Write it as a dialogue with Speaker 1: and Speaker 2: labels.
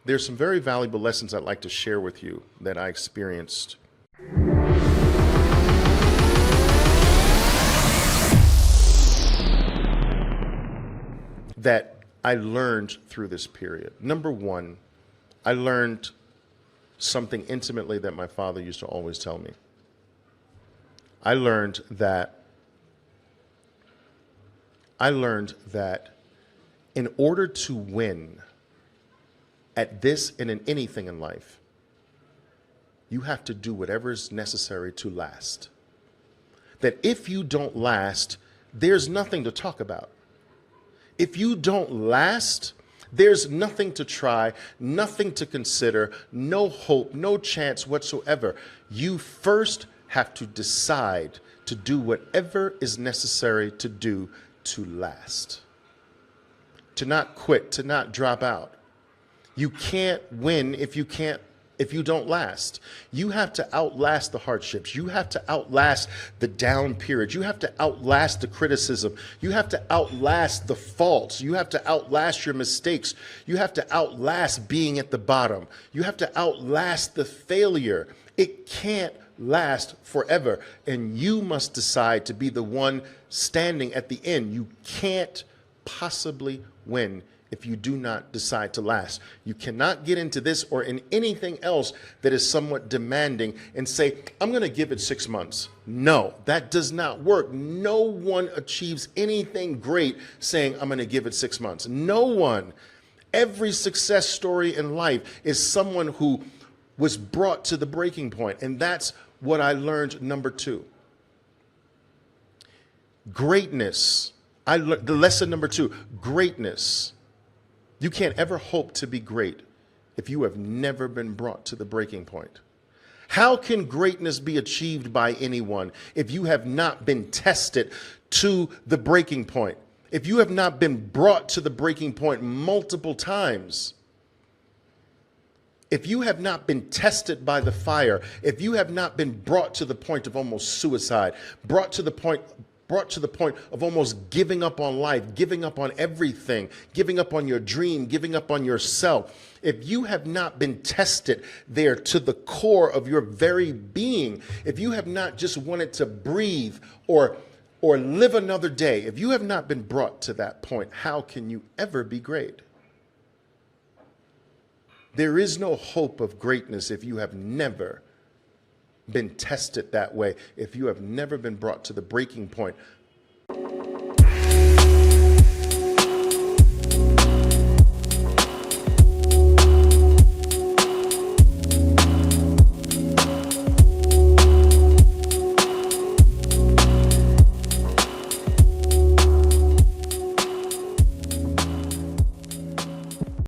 Speaker 1: there's some very valuable lessons I'd like to share with you that I experienced. That I learned through this period. Number one, I learned something intimately that my father used to always tell me. I learned that in order to win at this and in anything in life, you have to do whatever is necessary to last. That if you don't last, there's nothing to talk about. If you don't last, there's nothing to try, nothing to consider, no hope, no chance whatsoever. You first have to decide to do whatever is necessary to do to last. To not quit, to not drop out. You can't win if you don't last. You have to outlast the hardships. You have to outlast the down periods. You have to outlast the criticism. You have to outlast the faults. You have to outlast your mistakes. You have to outlast being at the bottom. You have to outlast the failure. It can't last forever. And you must decide to be the one standing at the end. You can't possibly win if you do not decide to last. You cannot get into this or in anything else that is somewhat demanding and say, I'm going to give it 6 months. No, that does not work. No one achieves anything great saying, I'm going to give it 6 months. No one. Every success story in life is someone who was brought to the breaking point. And that's what I learned. Number two. Greatness. The lesson number two, greatness. You can't ever hope to be great if you have never been brought to the breaking point. How can greatness be achieved by anyone if you have not been tested to the breaking point? If you have not been brought to the breaking point multiple times? If you have not been tested by the fire, if you have not been brought to the point of almost suicide, brought to the point of almost giving up on life, giving up on everything, giving up on your dream, giving up on yourself. If you have not been tested there to the core of your very being, if you have not just wanted to breathe or live another day, if you have not been brought to that point, how can you ever be great? There is no hope of greatness if you have never been tested that way, if you have never been brought to the breaking point